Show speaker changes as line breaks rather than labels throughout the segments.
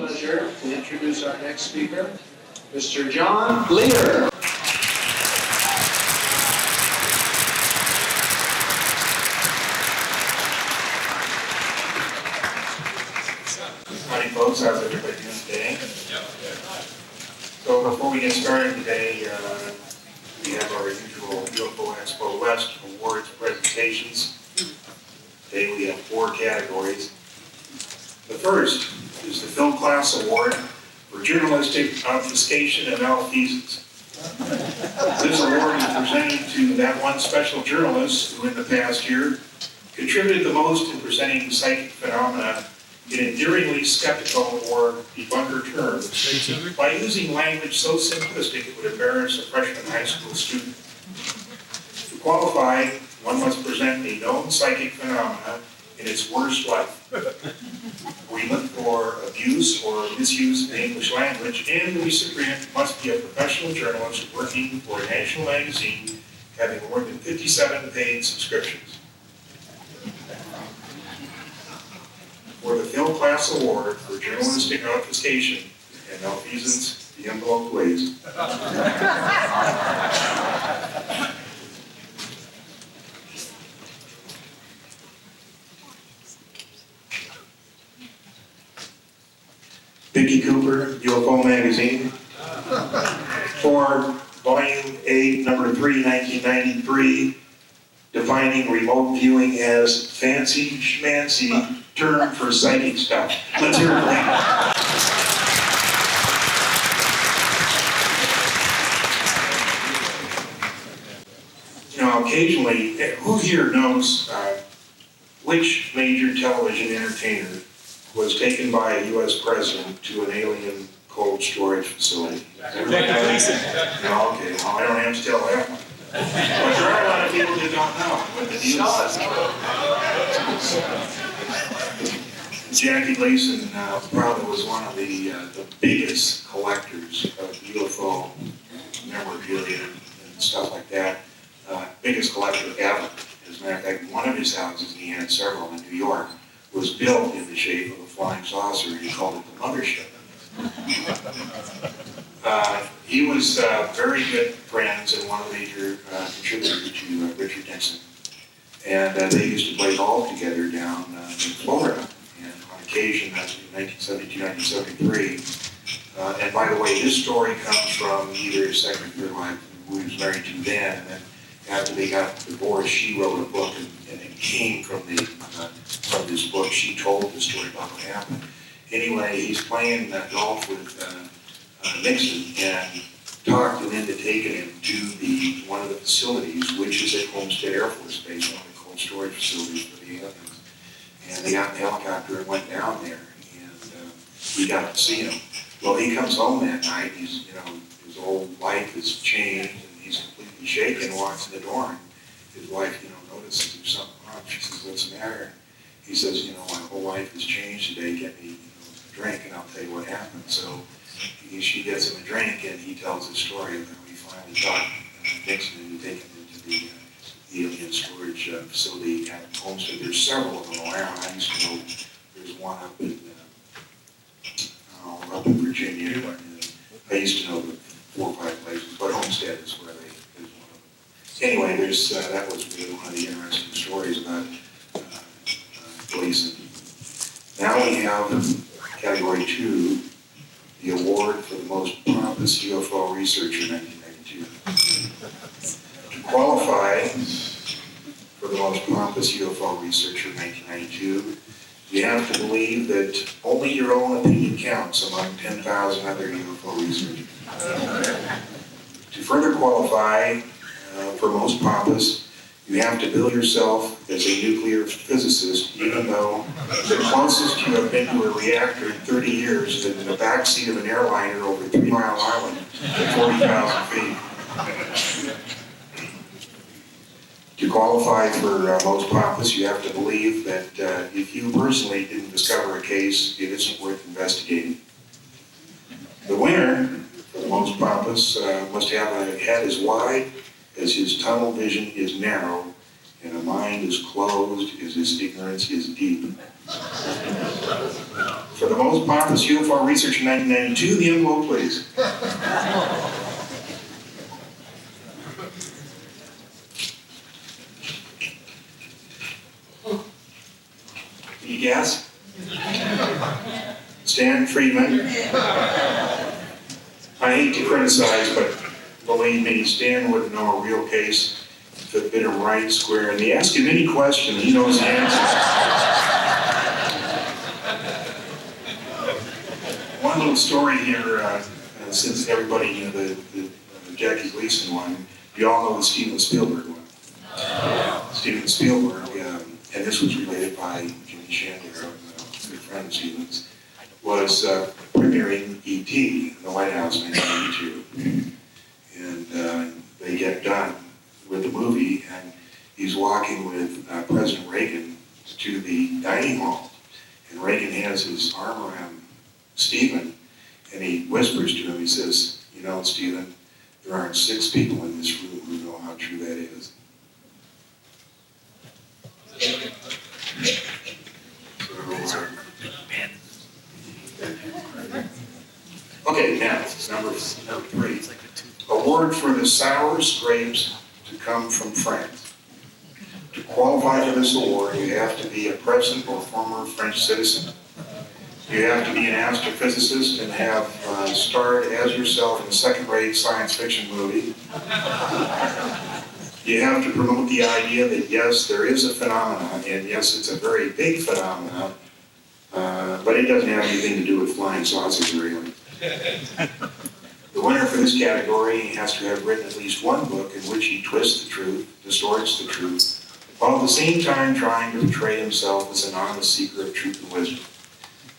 pleasure to introduce our next speaker, Mr. John Lear.
Howdy folks, how's everybody doing today? So before we get started today, we have our usual UFO Expo West awards presentations. Today we have 4 categories. The first is the Film Class Award for Journalistic Obfuscation and Malfeasance. This award is presented to that one special journalist who in the past year contributed the most in presenting psychic phenomena in endearingly skeptical or debunker terms by using language so simplistic it would embarrass a freshman high school student. To qualify, one must present a known psychic phenomena in its worst light. We look for abuse or misuse of the English language, and the recipient must be a professional journalist working for a national magazine having more than 57 paid subscriptions. For the Film Class Award for Journalistic Obfuscation and Malfeasance, the envelope please. Vicki Cooper, UFO Magazine, for Volume 8, Number 3, 1993, defining remote viewing as fancy schmancy term for psychic stuff. Let's hear it, please. You know, occasionally, who here knows which major television entertainer was taken by a U.S. president to an alien cold storage facility? Everybody know that? No, okay, well, I don't have to tell that one. But there are a lot of people that don't know what the deal is. Jackie Gleason probably was one of the biggest collectors of UFO memorabilia and stuff like that. Biggest collector ever. As a matter of fact, one of his houses, and he had several in New York, was built in the shape of a flying saucer, and he called it the mothership. He was very good friends and one of the major contributors to Richard Nixon. And they used to play golf together down in Florida. And on occasion, in 1972, 1973, and by the way, this story comes from either his second or third wife, who he was married to then, and then after they got divorced, she wrote a book, and it came from this book. She told the story about what happened. Anyway, he's playing golf with Nixon and talked him into taking him to one of the facilities, which is at Homestead Air Force Base, one of the cold storage facilities for the aliens. And they got in the helicopter and went down there, and we got to see him. Well, he comes home that night. He's, his old life has changed, and he's completely shaken. Walks in the door, and his wife, notices there's something wrong. She says, "What's the matter?" He says, "My whole life has changed today. Get me, a drink, and I'll tell you what happened." So she gets him a drink, and he tells his story of how he finally got Nixon into taking him to the alien storage facility at Homestead. There's several of them around. I used to know there's one up in Virginia. And I used to know 4 or 5 places, but Homestead is where there's one of them. Anyway, that was really one of the interesting stories about Gleason. Now we have category 2, the award for the most pompous UFO researcher in 1992. To qualify for the most pompous UFO researcher in 1992, you have to believe that only your own opinion counts among 10,000 other UFO researchers. To further qualify for most pompous, you have to bill yourself as a nuclear physicist, even though the closest you have been to a reactor in 30 years is in the backseat of an airliner over 3 Mile Island at 40,000 feet. To qualify for most pompous, you have to believe that if you personally didn't discover a case, it isn't worth investigating. The winner for the most pompous must have a head as wide as his tunnel vision is narrow, and a mind as closed as his ignorance is deep. For the most pompous UFO research in 1992, the envelope, please. Can you guess? Stan Friedman. I hate to criticize, but believe me, Stan wouldn't know a real case if it bit him right square. And they ask him any question, he knows the answer. One little story here, since everybody knew the Jackie Gleason one, you all know the Steven Spielberg one. Steven Spielberg, and this was related by Jimmy Chandler, a good friend of Steven's, was premiering E.T. in the White House in 1982. And they get done with the movie, and he's walking with President Reagan to the dining hall. And Reagan has his arm around Stephen, and he whispers to him, he says, "You know, Stephen, there aren't 6 people in this room who know how true that is." Okay, now, number 3. Award for the sour grapes to come from France. To qualify for this award, you have to be a present or former French citizen. You have to be an astrophysicist and have starred as yourself in a second-rate science fiction movie. You have to promote the idea that yes, there is a phenomenon, and yes, it's a very big phenomenon, but it doesn't have anything to do with flying saucers or aliens. The winner for this category has to have written at least one book in which he twists the truth, distorts the truth, while at the same time trying to portray himself as an honest seeker of truth and wisdom.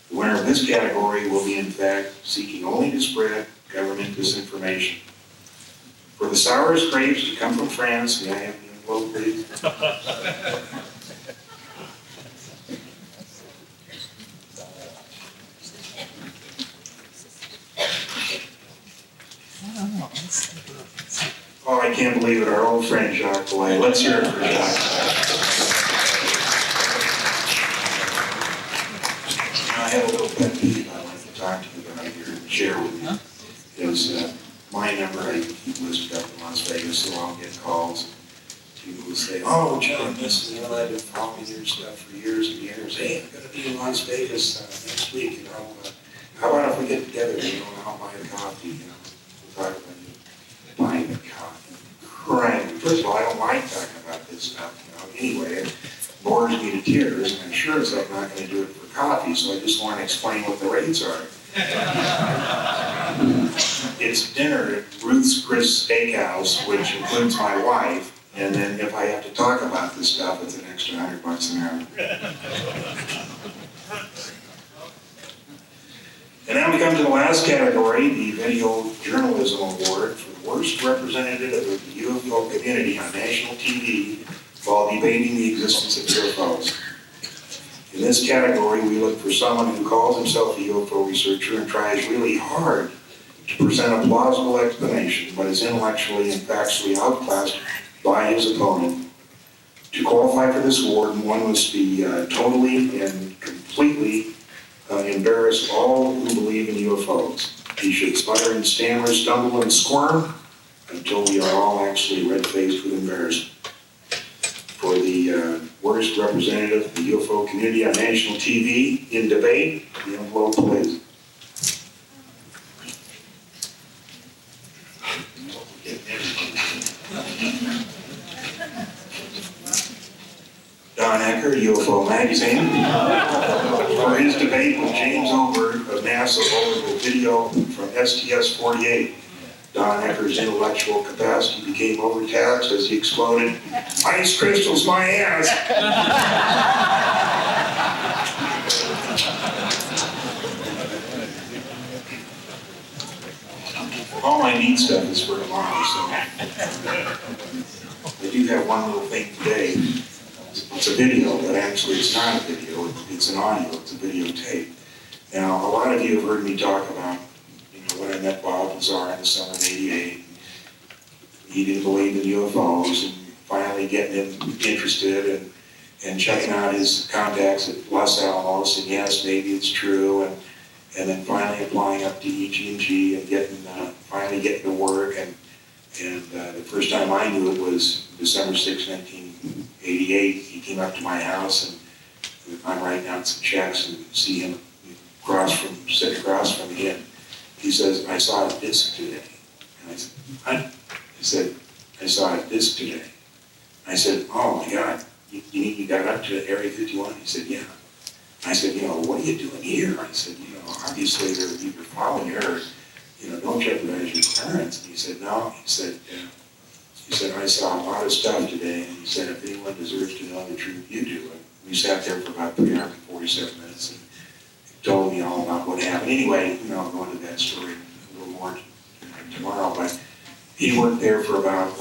The winner of this category will be, in fact, seeking only to spread government disinformation. For the sourest grapes to come from France, may I have the envelope, please? Oh, I can't believe it, our old friend Jacques Boy. Let's hear it for Jacques. I have a little pet peeve I'd like to talk to you about here and share with you. Is my number I keep listed up in Las Vegas, so I'll get calls. People will say, "Oh, John, listen, you know, I've been following your stuff for years and years. Hey, I'm going to be in Las Vegas next week, you know. How about if we get together, you know, and I'll buy a coffee, you know, we'll talk about you buying a coffee." Crying. First of all, I don't like talking about this stuff, you know, anyway. It bores me to tears, and I'm sure as I'm not going to do it for coffee, so I just want to explain what the rates are. It's dinner at Ruth's Chris Steakhouse, which includes my wife, and then if I have to talk about this stuff, it's an extra $100 an hour. And now we come to the last category, the Video Journalism Award for the worst representative of the UFO community on national TV while debating the existence of UFOs. In this category, we look for someone who calls himself a UFO researcher and tries really hard to present a plausible explanation, but is intellectually and factually outclassed by his opponent. To qualify for this award, one must be totally and completely embarrass all who believe in UFOs. He should sputter and stammer, stumble and squirm until we are all actually red-faced with embarrassment. For the worst representative of the UFO community on national TV in debate, the envelope, please. Don Ecker, UFO Magazine, for his debate with James Oberg of NASA over the video from STS-48. Don Ecker's intellectual capacity became overtaxed as he exploded, "Ice crystals, my ass!" All my neat stuff is for tomorrow, so I do have one little thing today. It's a video, but actually it's not a video, it's an audio, it's a videotape. Now, a lot of you have heard me talk about, you know, when I met Bob Lazar in the summer of '88. He didn't believe in UFOs, and finally finally getting him interested and checking out his contacts at Los Alamos, and yes, maybe it's true, and then finally applying up to EG&G and finally getting to work, and the first time I knew it was December 6, 1988. He came up to my house, and I'm writing out some checks and see him sit across from me, and he says, "I saw a disc today." And I said, "What?" He said, "I saw a disc today." I said, "Oh my God, you got up to Area 51? He said, "Yeah." I said, "What are you doing here?" I said, "Obviously they're either following you or, don't jeopardize your clearance." And he said, "No." He said, "I saw a lot of stuff today." And he said, "If anyone deserves to know the truth, you do." And we sat there for about 3 hours and 47 minutes and he told me all about what happened. Anyway, I'll go into that story a little more tomorrow, but he worked there for about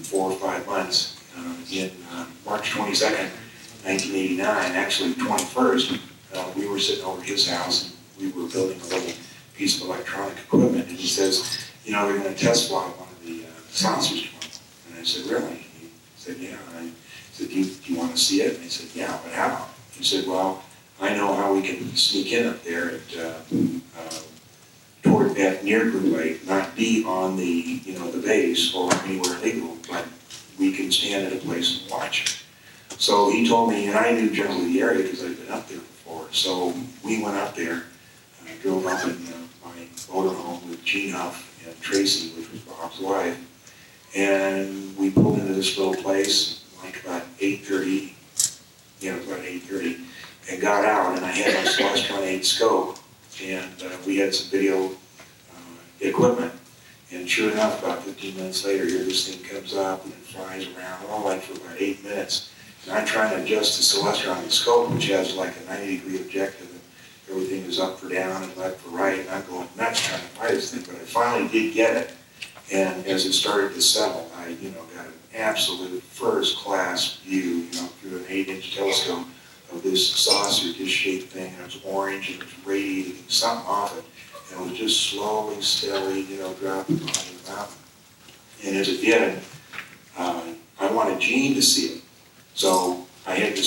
4 or 5 months. In March 22nd, 1989, actually 21st, we were sitting over at his house and we were building a little piece of electronic equipment, and he says, "They're going to test fly one of the saucers tomorrow." And I said, "Really?" And he said, "Yeah." And I said, "Do you want to see it?" And he said, "Yeah, but how?" He said, "Well, I know how we can sneak in up there toward that near Blue Lake, not be on the base or anywhere legal, but we can stand at a place and watch it." So he told me, and I knew generally the area because I'd been up there before. So we went up there, and I drove up in my motorhome with Gene Huff and Tracy, which was Bob's wife, and we pulled into this little place about 8:30, and got out, and I had my Celestron 8 scope, and we had some video equipment. And sure enough, about 15 minutes later, here this thing comes up and it flies around, all for about 8 minutes. And I'm trying to adjust the Celestron on the scope, which has a 90-degree objective, and everything is up for down and left for right, and I'm going nuts trying to fly this thing, but I finally did get it. And as it started to settle, I, got an absolute first-class view, through an 8-inch telescope of this saucer, dish-shaped thing, and it was orange, and it was radiating something off it. And it was just slowly, steadily, dropping behind the mountain. And as it did, I wanted Gene to see it. So I had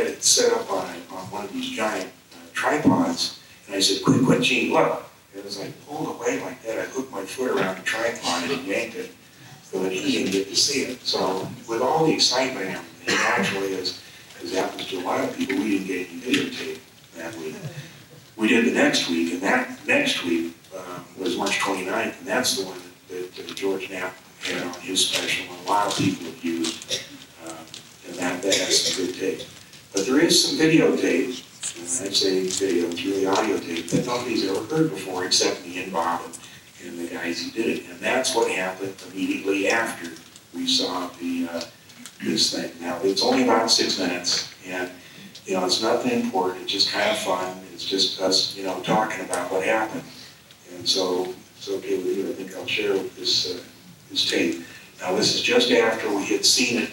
it set up on one of these giant tripods, and I said, "Quick, Gene, look." And as I pulled away like that, I hooked my foot around the tripod and yanked it so that he didn't get to see it. So with all the excitement and everything, naturally, as happens to a lot of people, we didn't get any videotape that week. We did the next week, and that next week was March 29th, and that's the one that George Knapp had on his special, and a lot of people have used, and that has some good tape. But there is some videotape, and I'd say video, it's really audio tape, that nobody's ever heard before except me and Bob and the guys who did it. And that's what happened immediately after we saw this thing. Now, it's only about 6 minutes, and it's nothing important, it's just kind of fun. It's just us, talking about what happened. And so it's okay with you. I think I'll share this tape. Now, this is just after we had seen it,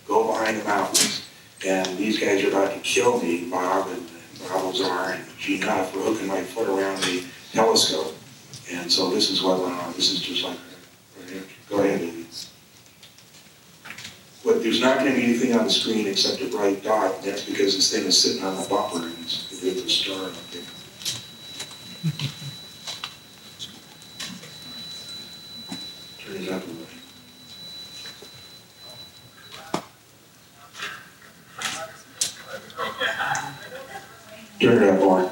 go behind the mountains. And these guys are about to kill me, Bob and Bob Lazar and Gene Huff, for hooking my foot around the telescope. And so this is what went on. This is just like, go ahead, Amy. But there's not going to be anything on the screen except a bright dot, and that's because this thing is sitting on the bumper, and it's a star up there. Turn it up a little. Turn it up more.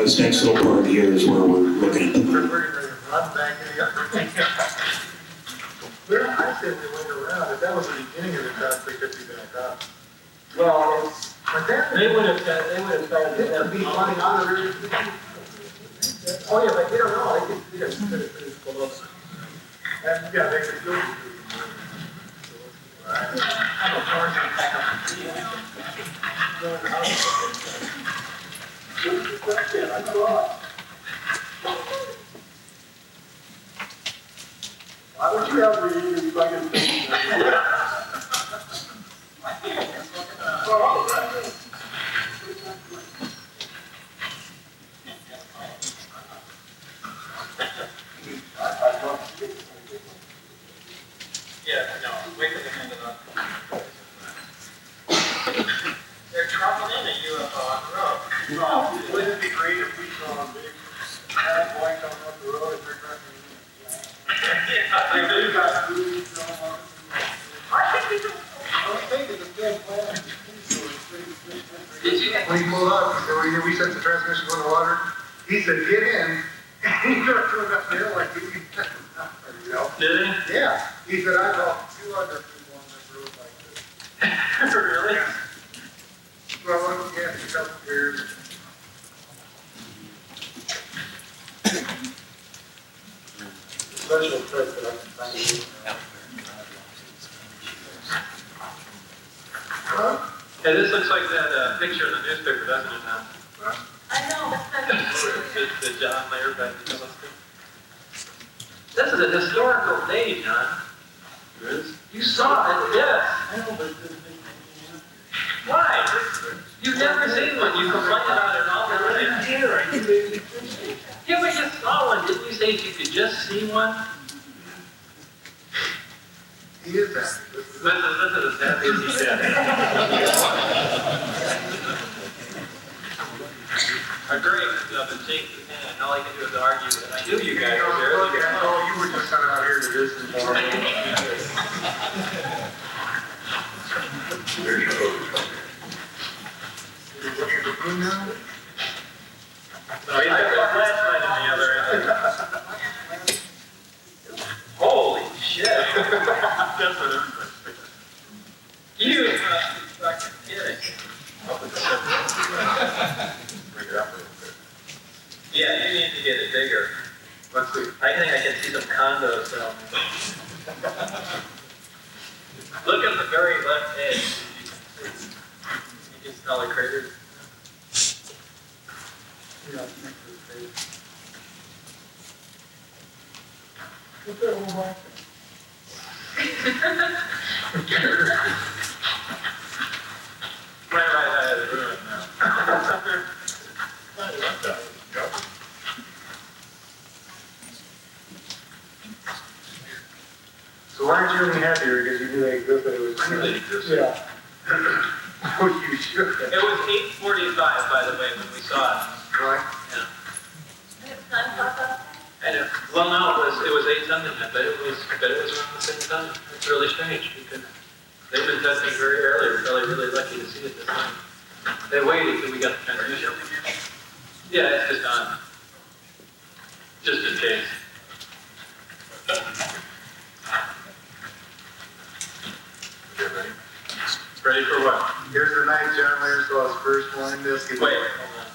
this next little part here is where we're looking at the moon.
We're going to run back in the other thing. Well, I said we went around. If that was the beginning of the test, they could be back up.
Well,
But then
they would have started
it would be flying out of there. Oh, yeah, but you don't know. They could pull up. And, yeah, they could do it.
I'm a force and back up.
Why would you have the fucking thing?
Yeah, no, wait till they end it up. They're dropping in a UFO on the road.
No, wouldn't it be great if we saw a big boy coming up the road if they're driving?
Yeah,
They got food, I think it's a good plan.
Did you?
When he pulled up, he said, we set the transmission going to water. He said, get in. And he started going up the hill like he you know?
Did he?
Yeah. He said, I know 200 people on this road like this.
Really?
Yeah. Well, yeah, a couple of years. Special trip that I can find. Huh?
Hey, this looks like that picture in the newspaper, doesn't it now?
I know, that's
The John Lear back in the This is a historical day, John. You saw it, yes.
I know, but
Why? You've never seen one. You complain about it all the time. Yeah, we just saw one. Didn't you say if you could just see one?
he is that.
Listen to the sad things he said. A great and shake his hand. All I can do is argue that I knew you guys were there.
Oh, you were just kind of out here to listen.
There you go.
You're looking at the moon now?
No, he's got the flashlight in the other end. Holy shit. That's what I'm saying. You must be fucking kidding.
Bring it up a little bit.
Yeah, you need to get it bigger.
Let's see.
I think I can see some condos down Look at the very left edge. You can smell the craters.
Yeah, next to the page. What's that little box?
Right out of the ruin now.
So why aren't you any happier? Because you knew they existed, it was.
I knew they existed.
Yeah. Oh, you should.
It was 8:45, by the way, when we saw it.
Right?
Yeah.
time pop up.
I know. Well, no, it was 8 something, but it was around the same time. It's really strange because they've been testing very early. We're probably really lucky to see it this time. They waited till we got the transmission. Yeah, it's just on. Just in case. Ready for what?
Here's the night John Lear saw his first one in this.
Wait, hold on.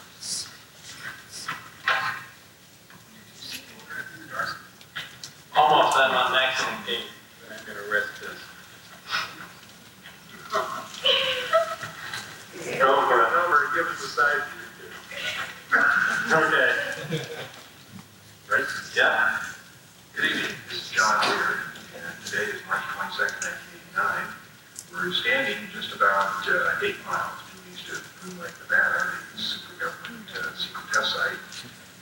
Almost, I'm on maximum gain, but I'm gonna risk this. Go for it.
Number, give us the side.
Okay.
Right?
Yeah.
Good evening, this is John Lear, and today is March 22nd, 1989. We're standing just about 8 miles due east of Moon Lake, Nevada, the super government secret test site.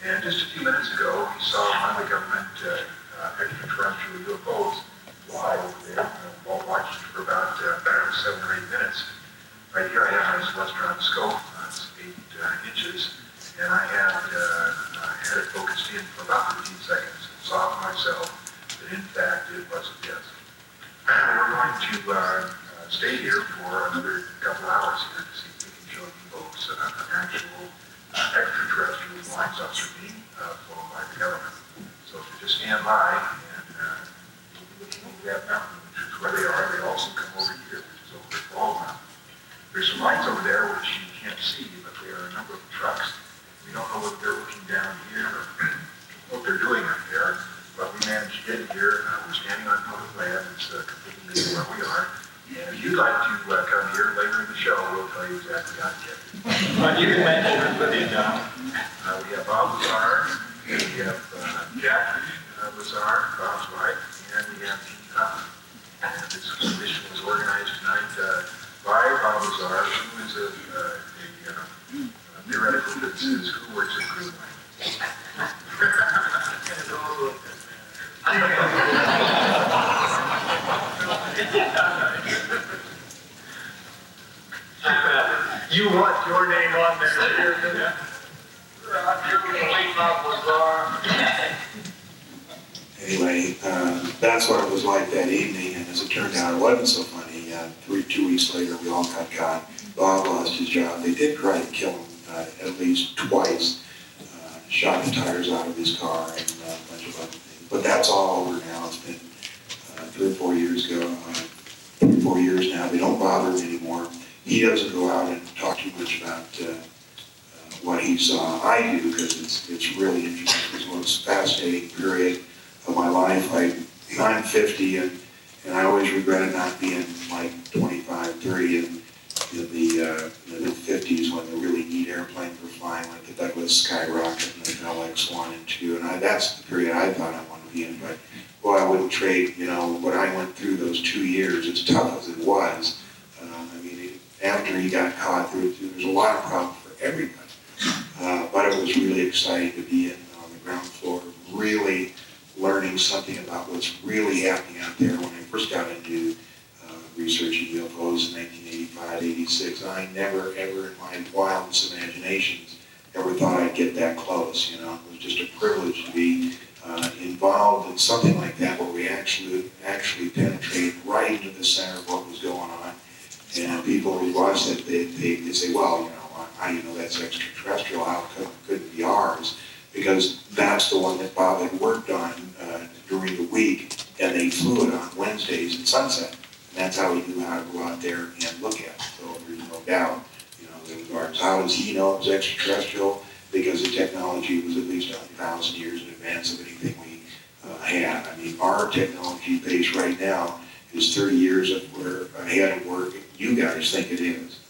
And just a few minutes ago, we saw one of the government extraterrestrial UFOs fly over there. We'll watch it for about 7 or 8 minutes. Right here I have my celestron scope, it's 8 inches, and I had it focused in for about 15 seconds and saw for myself that in fact it was a disc. We're going to stay here for another couple hours here to see if we can show you folks an actual extraterrestrial
lines up are being flown by the government. So if you just stand by and you'll be looking over that mountain, which is where they are, they also come over here, which is over at Ball Mountain. There's some lines over there which you can't see, but there are a number of trucks. We don't know whether they're looking down here or what they're doing up there, but we managed to get here. We're standing on public land. It's completely new where we are. And if you'd like to come here later in the show, we'll tell you exactly how to get here.
But you can mention it with you, John.
We have Bob Lazar, we have Jackie Lazar, Bob's wife, and we have Jean Huffman. And this exhibition was organized tonight by Bob Lazar, who is a theoretical physicist who works at Greenland. You want your name on there here, didn't you?
Anyway, that's what it was like that evening, and as it turned out, it wasn't so funny. 2 weeks later, we all got caught. Bob lost his job. They did try to kill him at least twice. Shot the tires out of his car and a bunch of other things. But that's all over now. It's been 3 or 4 years ago. 3 or 4 years now. They don't bother him anymore. He doesn't go out and talk too much about what he saw. I do, because it's really interesting. It was the most fascinating period of my life. I'm 50, and I always regretted not being like 25, 30 in the mid-50s when the really neat airplanes were flying, like the Douglas Skyrocket and the LX-1 and 2. And that's the period I thought I wanted to be in. But, boy, I wouldn't trade, what I went through those 2 years, as tough as it was. After he got caught, there was a lot of problems for everybody. But it was really exciting to be on the ground floor, really learning something about what's really happening out there. When I first got into researching UFOs in 1985, 86, I never, ever in my wildest imaginations ever thought I'd get that close. It was just a privilege to be involved in something like that, where we actually penetrate right into the center of what was going on. And people who watch that, they say, well, how do you know that's extraterrestrial? How could it be ours? Because that's the one that Bob had worked on during the week, and they flew it on Wednesdays at sunset. And that's how he knew how to go out there and look at it. So there's no doubt, in regards, how does he know it was extraterrestrial? Because the technology was at least 100,000 years in advance of anything we had. Our technology base right now is 30 years ahead of where you guys think it is.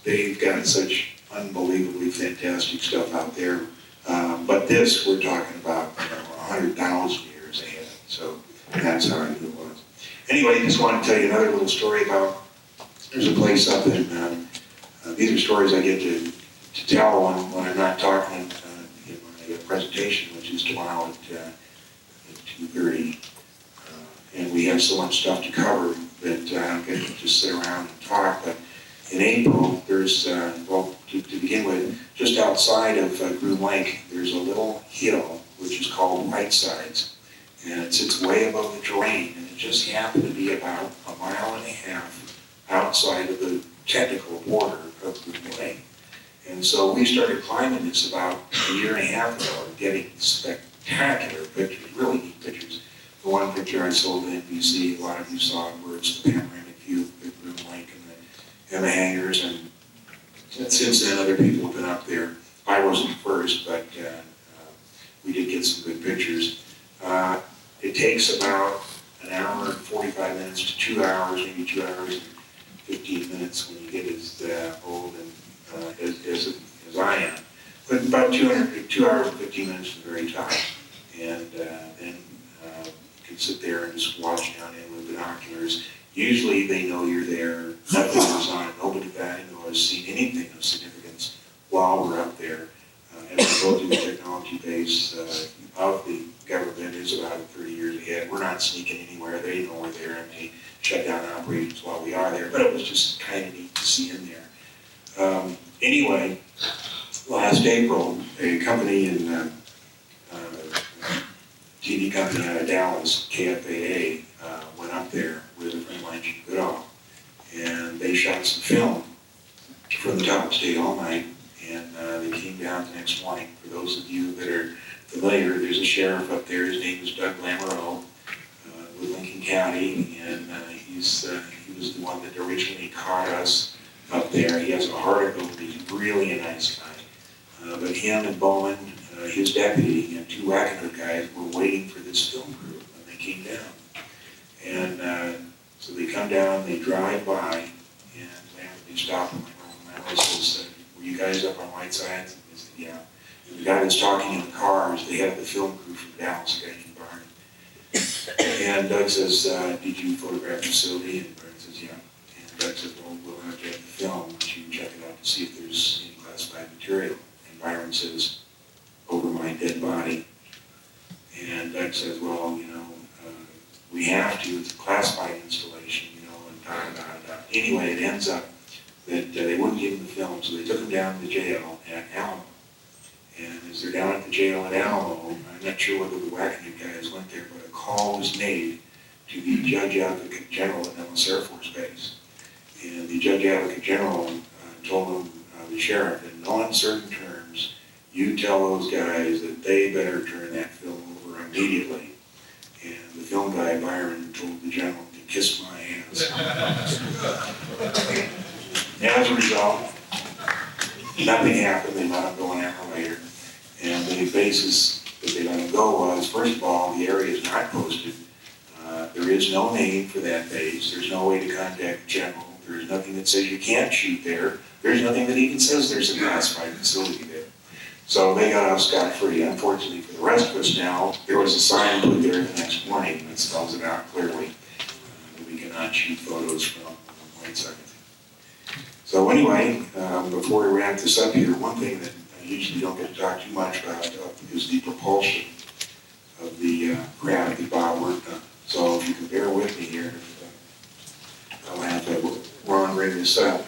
They've got such unbelievably fantastic stuff out there. But this, we're talking about 100,000 years ahead. So that's how I knew it was. Anyway, I just want to tell you another little story about, there's a place up in, these are stories I get to tell when I'm not talking in my presentation, which is tomorrow at 2:30. And we have so much stuff to cover that I don't get to just sit around and talk. But in April, there's, to begin with, just outside of Groom Lake, there's a little hill which is called White Sides. And it sits way above the terrain, and it just happened to be about 1.5 miles outside of the technical border of Groom Lake. And so we started climbing this about 1.5 years ago, getting spectacular pictures, really neat pictures. The one picture I sold to NBC, a lot of you saw it, where it's the panoramic view of the Groom Lake and the hangars. And since then, other people have been up there. I wasn't first, but we did get some good pictures. It takes about 1 hour and 45 minutes to 2 hours, maybe 2 hours and 15 minutes when you get as old and as I am. But about 2 hours and 15 minutes is very tough. And then you can sit there and just watch down in with binoculars. Usually they know you're there, nothing goes on, nobody has seen anything of significance while we're up there. And we go to the technology base of the government is about 30 years ahead. We're not sneaking anywhere, they know we're there, and they shut down operations while we are there. But it was just kind of neat to see in there. Anyway, last April, a company in TV company out of Dallas, KFAA, went up there with a friend of mine, Jim Goodall, and they shot some film from the top, stayed all night, and they came down the next morning. For those of you that are familiar, there's a sheriff up there. His name is Doug Lamoureux with Lincoln County, and he was the one that originally caught us up there. He has a heart of gold. He's really a nice guy. But him and Bowman, his deputy, and 2 Wackenhut guys were waiting for this film crew when they came down. And so they come down, they drive by, and they stop them. My whistle said, "Were you guys up on Whitesides?" And they said, "Yeah." And the guy that's talking in the car is the head of the film crew from Dallas, a guy named Barney. And Doug says, "Did you photograph the facility?" And Barney says, "Yeah." And Doug says, "Well, we'll have to have the film. Why don't you check it out to see if there's any classified material?" And Byron says, "Over my dead body." And Doug says, "Well, we have to. It's a classified installation, and da-da-da-da." Anyway, it ends up that they wouldn't give him the film, so they took him down to the jail at Alamo. And as they're down at the jail at Alamo, I'm not sure whether the Wackenhut guys went there, but a call was made to the Judge Advocate General at Nellis Air Force Base. And the Judge Advocate General told him, the sheriff, in no uncertain terms, you tell those guys that they better turn that film over immediately. And the film guy, Byron, told the general to kiss my ass. As a result, nothing happened. They let him go an hour later. And the basis that they let him go was, first of all, the area is not posted. There is no name for that base. There's no way to contact the general. There's nothing that says you can't shoot there. There's nothing that even says there's a classified facility there. So they got off scot-free. Unfortunately for the rest of us now, there was a sign put there the next morning that spells it out clearly. That we cannot shoot photos from Whiteside. So anyway, before we wrap this up here, one thing that I usually don't get to talk too much about is the propulsion of the craft that Bob worked on. So if you can bear with me here, I'll have to Ron bring this up.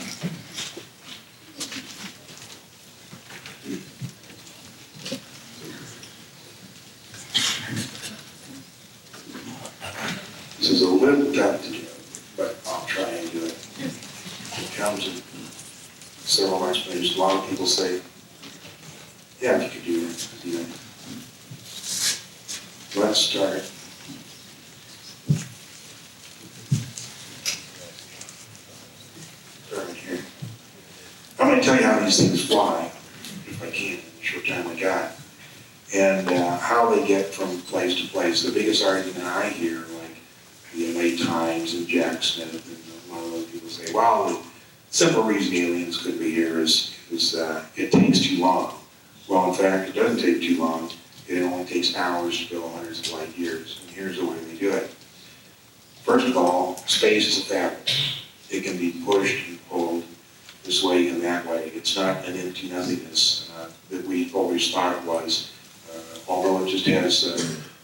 This is a little tough to do, but I'll try and do it. It comes in several explanations. A lot of people say, yeah, if you could do that, do that. Let's start. Start here. I'm going to tell you how these things fly, if I can, in the short time I got, and how they get from place to place. The biggest argument I hear, like the LA Times and Jack Smith, and a lot of those people say, well, the simple reason aliens could be here is it takes too long. Well, in fact, it doesn't take too long. It only takes hours to go hundreds of light years. And here's the way they do it. First of all, space is a fabric. It can be pushed and pulled this way and that way. It's not an empty nothingness that we always thought it was. Although it just has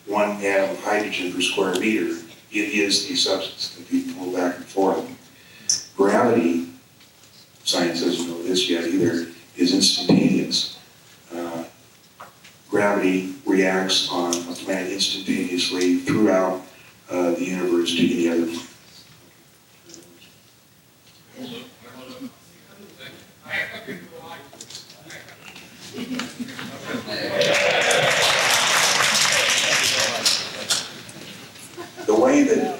1 atom of hydrogen per square meter, it is a substance that can be pulled back and forth. Gravity, science doesn't know this yet either, is instantaneous. Gravity reacts on a planet instantaneously throughout the universe to any other planet. The way that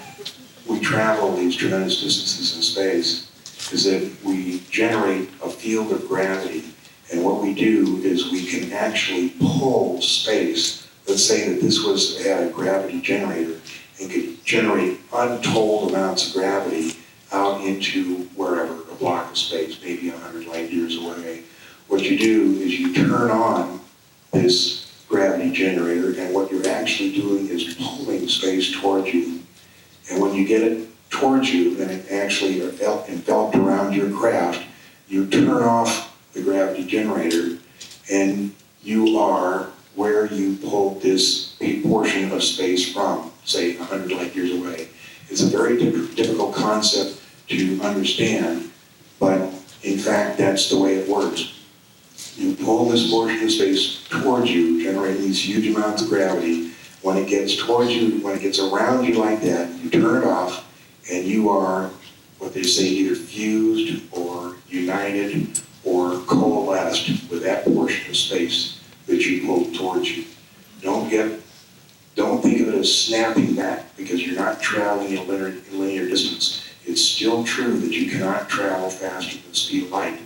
we travel these tremendous distances in space is that we generate a field of gravity. And what we do is we can actually pull space. Let's say that this had a gravity generator and could generate untold amounts of gravity out into wherever, a block of space, maybe 100 light years away. What you do is you turn on this gravity generator, and what you're actually doing is pulling space towards you. And when you get it towards you, and it actually enveloped around your craft, you turn off the gravity generator, and you are where you pulled this portion of space from, say 100 light years away. It's a very difficult concept to understand, but in fact, that's the way it works. You pull this portion of space towards you, generating these huge amounts of gravity. When it gets towards you, when it gets around you like that, you turn it off, and you are what they say either fused or united or coalesced with that portion of space that you pulled towards you. Don't think of it as snapping back, because you're not traveling in linear distance. It's still true that you cannot travel faster than the speed of light,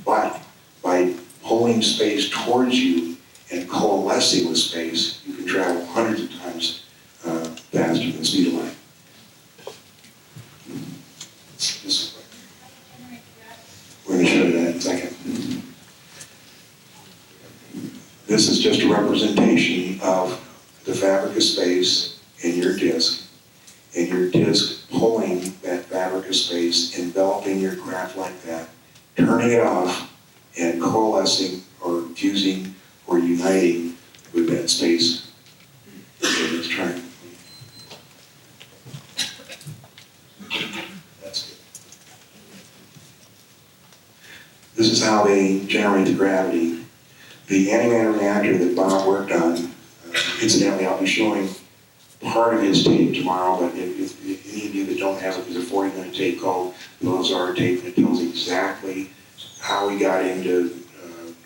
but by pulling space towards you and coalescing with space, you can travel hundreds of times faster than the speed of light. We're going to show you that in a second. This is just a representation of the fabric of space and your disk pulling that fabric of space, enveloping your craft like that, turning it off, and coalescing or fusing or uniting with that space. Okay, let's try it. That's good. This is how they generate the gravity. The antimatter reactor that Bob worked on, incidentally, I'll be showing part of his tape tomorrow, but if any of you that don't have it, there's a 40-minute tape called the Lazar tape, and it tells exactly how he got into,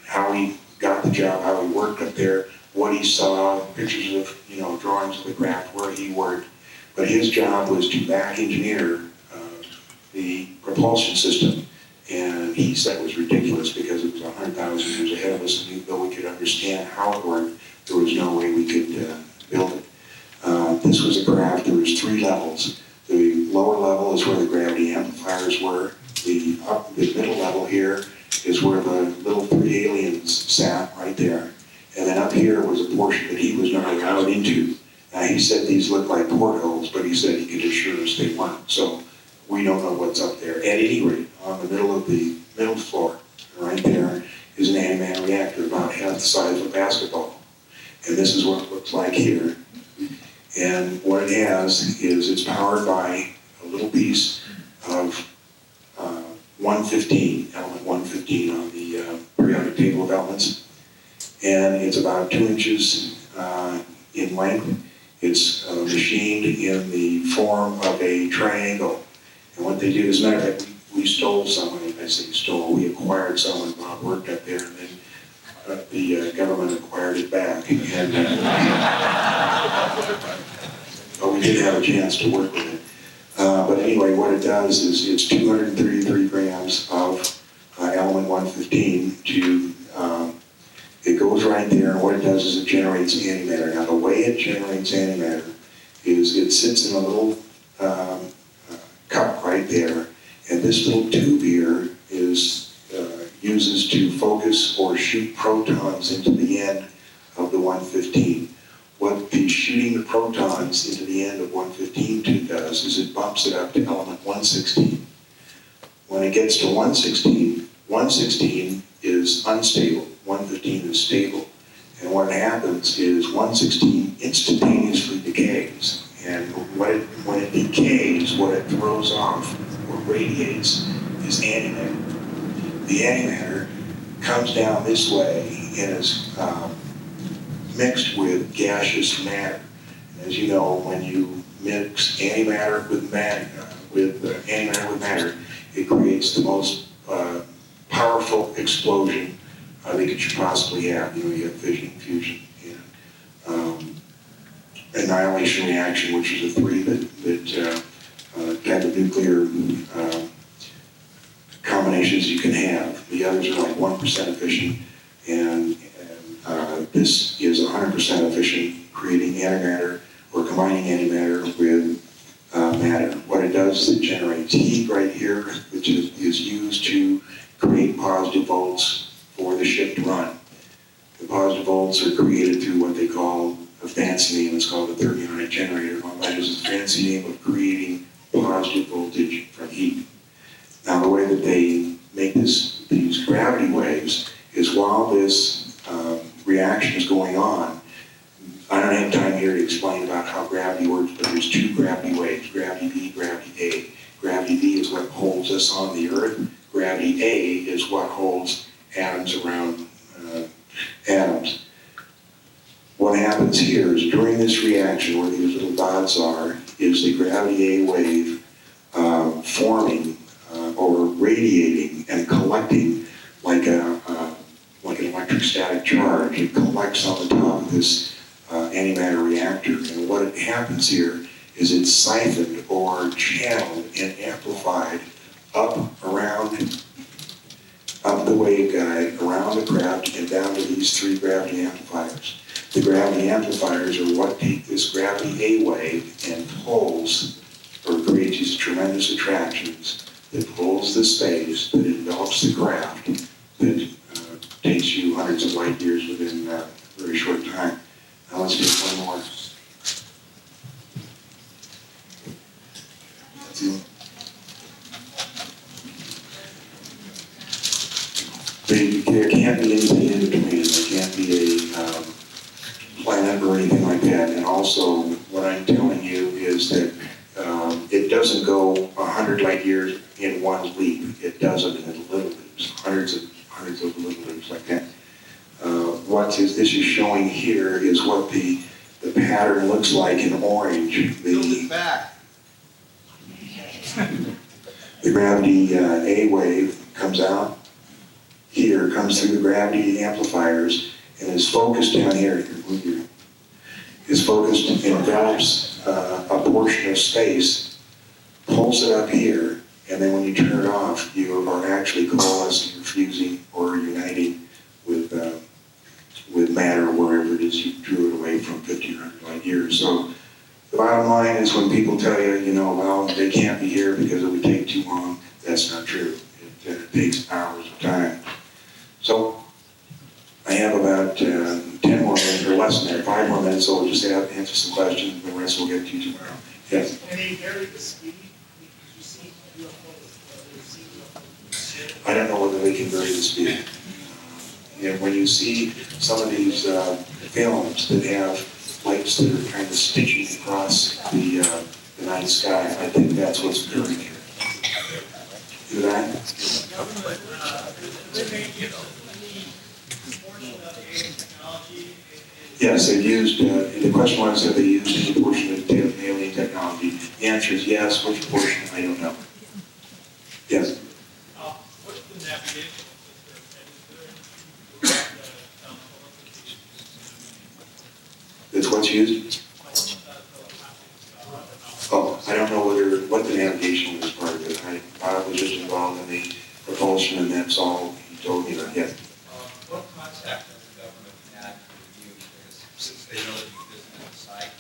how he got the job, how he worked up there, what he saw, pictures of, drawings of the craft, where he worked. But his job was to back engineer the propulsion system, and he said it was ridiculous because it was 100,000 years ahead of us, and though we could understand how it worked, there was no way we could build it. This was a craft. There was 3 levels. The lower level is where the gravity amplifiers were. The middle level here is where the little 3 aliens sat right there. And then up here was a portion that he was not allowed into. Now he said these looked like portholes, but he said he could assure us they weren't. So we don't know what's up there. At any rate, on the middle floor, right there, is an antimatter reactor about half the size of a basketball. And this is what it looks like here. And what it has is it's powered by a little piece of 115, element 115 on the periodic table of elements. And it's about 2 inches in length. It's machined in the form of a triangle. And what they do, as a matter of fact, we stole someone, I say stole, we acquired someone, Bob worked up there, and then the government acquired it back. And, but we did have a chance to work with it. But anyway, what it does is it's 233 grams of element 115 it goes right there, and what it does is it generates antimatter. Now the way it generates antimatter is it sits in a little cup right there, and this little tube here uses to focus or shoot protons into the end of the 115. What the shooting the protons into the end of 115 tube does is it bumps it up to element 116. When it gets to 116, 116 is unstable, 115 is stable. And what happens is 116 instantaneously decays. And when it decays, what it throws off or radiates is antimatter. The antimatter comes down this way and is mixed with gaseous matter. And as you know, when you mix antimatter with matter, it creates the most powerful explosion that you could possibly have. You have fission, fusion, and annihilation reaction, which is a 3 that type of nuclear combinations you can have. The others are like 1% efficient, and this is 100% efficient, creating antimatter or combining antimatter with matter. What it does is it generates heat right here, which is used to create positive volts for the ship to run. The positive volts are created through what they call a fancy name. It's called a thermodynamic generator. That is a fancy name of creating positive voltage from heat. Now, the way that they make these gravity waves is while this reaction is going on. I don't have time here to explain about how gravity works, but there's 2 gravity waves, gravity B, gravity A. Gravity B is what holds us on the Earth. Gravity A is what holds atoms around atoms. What happens here is during this reaction, where these little dots are, is the gravity A wave forming or radiating and collecting like this antimatter reactor. And what happens here is it's siphoned or channeled and amplified up the waveguide, around the craft, and down to these 3 gravity amplifiers. The gravity amplifiers are what take this gravity A wave and pulls, or creates these tremendous attractions that pulls the space, that envelops the craft, that takes you hundreds of light years within a very short time. Now let's take one more. There can't be anything in between. There can't be a planet or anything like that. And also, what I'm telling you is that it doesn't go 100 light years in one leap. It does it in little leaps, hundreds of little leaps like that. What this is showing here is what the pattern looks like in orange. The gravity A wave comes out here, comes through the gravity amplifiers, and is focused down here. Is focused, envelops a portion of space, pulls it up here, and then when you turn it off, you are actually coalescing, fusing, or uniting with matter wherever it is you drew it away from 1,500 light years. So the bottom line is when people tell you, well, they can't be here because it would take too long, that's not true. It takes hours of time. So I have about 10 more minutes, or less than that, 5 more minutes, so we'll just answer some questions, and the rest we'll get to tomorrow. Yes?
Can they vary the speed? Because you see UFOs,
I don't know whether they can vary the speed. And when you see some of these films that have lights that are kind of stitching across the night sky, I think that's what's occurring here. Do that? Yes, they've used, the question was, have they used any portion of alien technology? The answer is yes. Which portion, I don't know. Yes?
What's the navigational system?
That's what's used? Oh, I don't know what the navigation was part of it. I was just involved in the propulsion, and that's all he told me about. Yes?
What contact has the government had with you? Because since they know that you visited the site,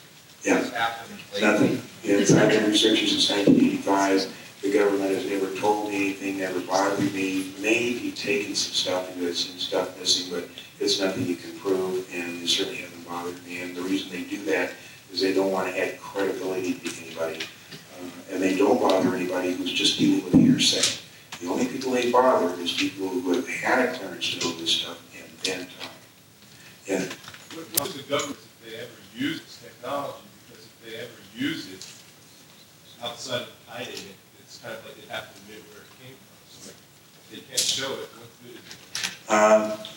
Yeah.
what's happened lately?
Nothing. Yes, I've been researching since 1985. The government has never told me anything, never bothered me. Maybe taken some stuff, and there's some stuff missing, but it's nothing you can prove, and they certainly haven't bothered me. And the reason they do that is they don't want to add credibility to anybody. And they don't bother anybody who's just dealing with hearsay. The only people they bother is people who have had a clearance to know this stuff and then talk. Yeah.
What is the government if they ever use this technology? Because if they ever use it outside of hiding it, it's kind of like they have to admit where it came from. So if they can't show it, what good is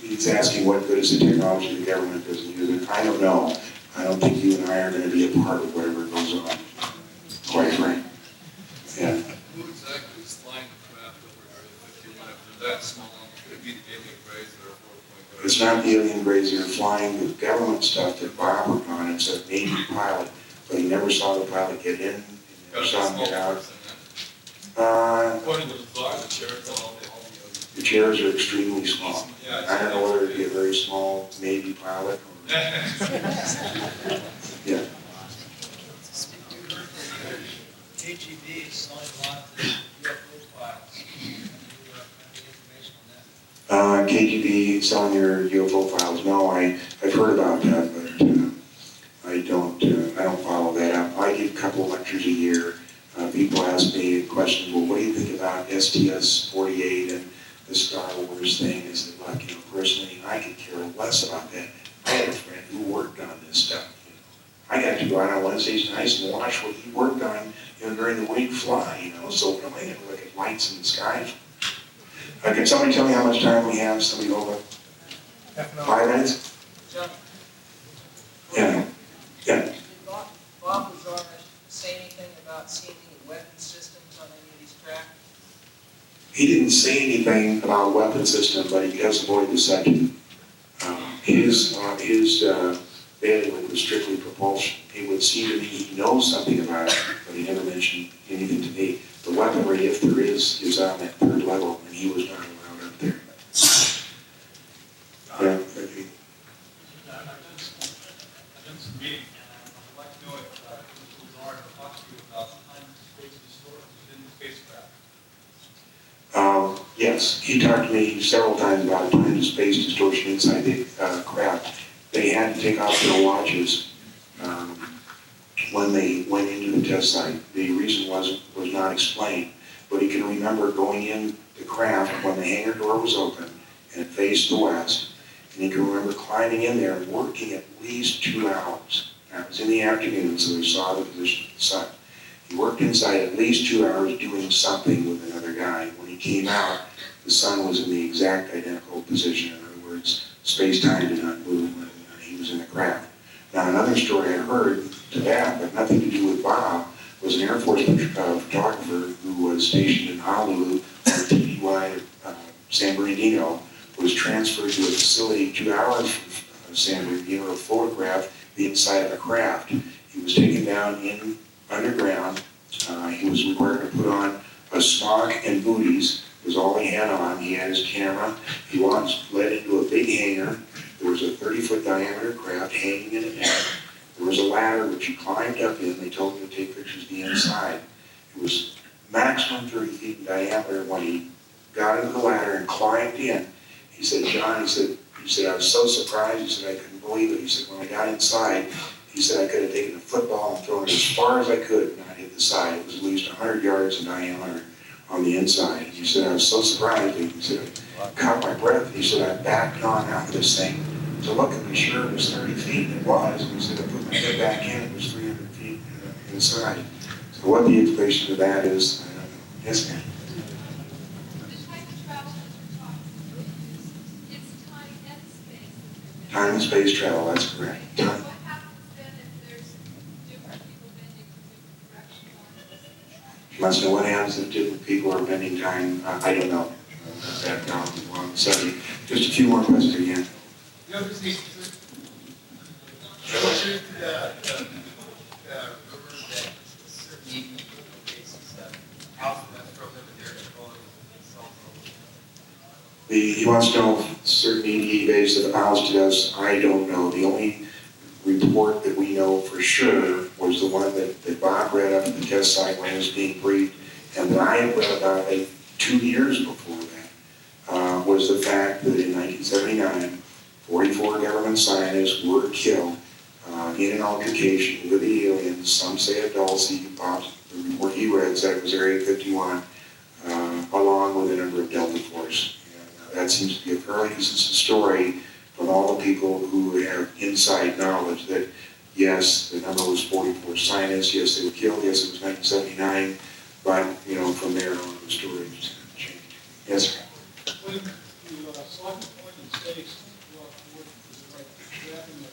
it?
He's asking what good is the technology the government doesn't use it. I don't know. I don't think you and I are going to be a part of whatever goes on, quite frankly. Yeah.
Who exactly is flying the craft over Area 51? If they're that small, could it be the alien grays that are 4.0?
It's not the alien grays that are flying the government stuff that Bob worked on. It's a Navy pilot, but he never saw the pilot get in, and never saw him get out.
According to the flight, the chairs and all the
The chairs are extremely small.
Yeah,
I don't know whether it'd be a very small Navy pilot or. Yeah.
KGB is selling a lot of the UFO files. Any information on that?
KGB selling your UFO files. No, I've heard about that, but I don't follow that up. I give a couple of lectures a year. People ask me questions. Well, what do you think about STS-48 and the Star Wars thing? I said, look, personally, I could care less about that. I had a friend who worked on this stuff. I got to go out on Wednesdays nights and watch what he worked on, during the winged fly. So what am I going to look at lights in the sky? Can somebody tell me how much time we have? Somebody over? 5 minutes?
John,
Yeah. Yeah.
did Bob Lazar say anything about seeing any weapon systems on any of these craft?
He didn't say anything about a weapon system, but he does avoid the subject. His failing was strictly propulsion. It would seem to me he knows something about it, but he never mentioned anything to me. The weaponry, if there is on that third level, and he was not allowed up there. Yeah, thank you.
I've done some reading, and I'd like to know if Mr. Lazard talked to you about time and space distortions within the spacecraft.
Yes, he talked to me several times about time and space distortion inside the craft. They had to take off their watches when they went into the test site. The reason was not explained, but he can remember going in the craft when the hangar door was open and it faced the west, and he can remember climbing in there and working at least 2 hours. Now, it was in the afternoon, so he saw the position of the sun. He worked inside at least 2 hours doing something with another guy. When he came out, the sun was in the exact identical position. In other words, space-time did not move when he was in the craft. Now, another story I heard to that, but nothing to do with Bob, was an Air Force photographer who was stationed in Honolulu, or TDY San Bernardino, was transferred to a facility 2 hours from San Bernardino to photograph the inside of a craft. He was taken down underground. He was required to put on a smock and booties, was all he had on. He had his camera. He was led into a big hangar. There was a 30-foot diameter craft hanging in a net. There was a ladder which he climbed up in. They told him to take pictures of the inside. It was maximum 30 feet in diameter. When he got into the ladder and climbed in, he said, John, he said, I was so surprised. He said, I couldn't believe it. He said, when I got inside, he said, I could have taken a football and thrown it as far as I could and not hit the side. It was at least 100 yards in diameter on the inside. He said, I was so surprised. He said, I caught my breath. He said, I backed on out of this thing to look and be sure it was 30 feet, and it was. And he said, I put my head back in, it was 300 feet inside. So what the implication of that is, I don't know. Yes, ma'am?
The type of travel that you're talking about is, it's time and space.
Time and space travel, that's correct.
And what happens then if there's different people bending in different directions on this?
You must know what happens if different people are bending time. I don't know. That knowledge is long subject. Just a few more questions again.
You know, this is the river that certain illegal cases that house that program that they're controlling cell phone.
He wants to know if certain EDE bases have ousted us. I don't know. The only report that we know for sure was the one that Bob read up at the test site when it was being briefed, and that I had read about 2 years before that, was the fact that in 1979, 44 government scientists were killed in an altercation with the aliens. Some say at Dulce. Bob's the report he read said it was Area 51, along with a number of Delta Force. And that seems to be a fairly consistent story from all the people who have inside knowledge that, yes, the number was 44 scientists, yes, they were killed, yes, it was 1979, but, from there on, the story just changed. Yes, sir?
When you saw the point in space, you walked forward, was it like grabbing a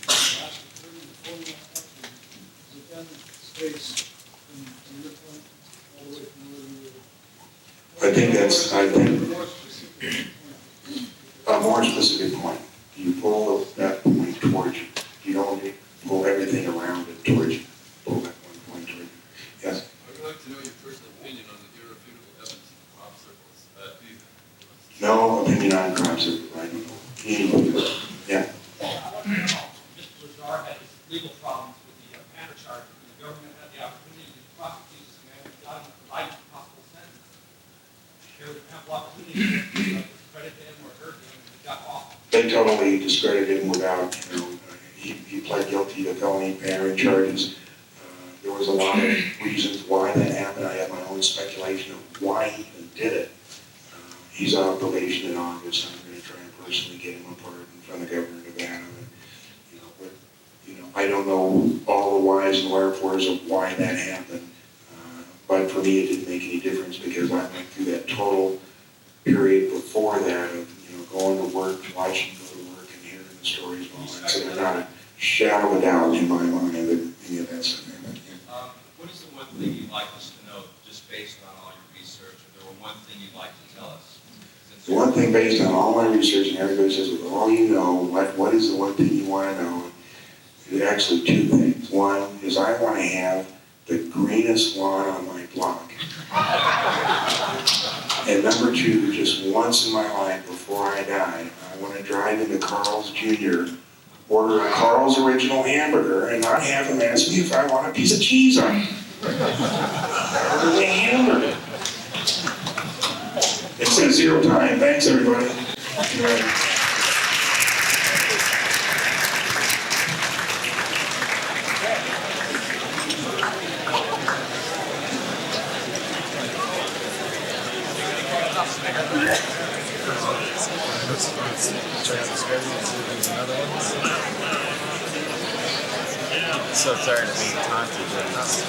last 30 to 40 is it then space from your point all the way from where you were?
I think
More specific point.
a more specific point. You pull that point towards you. You don't pull everything around it towards you. Pull that one point towards you. Yes?
I would like to know your personal opinion on the irrefutable evidence of crop circles.
No opinion on crop circles. I don't know. Yeah.
Mr. Lazar had his legal problems with the Panther charge, and the government had the opportunity to prosecute this man without him providing a possible sentence. There was ample opportunity to discredit him or hurt him, and he got off.
They totally discredited him without, he pled guilty to felony pattern charges. There was a lot of reasons why that happened. I have my own speculation of why he even did it. He's on probation in August. I'm going to try and personally get him apart in front of the governor of Nevada. I don't know all the whys and wherefores of why that happened. But for me, it didn't make any difference because I went through that total period before that of, going to work, watching go to work, and hearing the stories and all that. So there's not a shadow of a doubt in my mind that any of that stuff happened.
What is the one thing you'd like us to know, just based on all your research? If there were one thing you'd like to tell us?
The one thing based on all my research, and everybody says, with all you know, what is the one thing you want to know? Actually, two things. One is I want to have the greenest lawn on my block. And number two, just once in my life before I die, I want to drive into Carl's Jr., order a Carl's Original hamburger, and not have him ask me if I want a piece of cheese on it. Order the hamburger. It says 0 time. Thanks, everybody.
So tired of being taunted.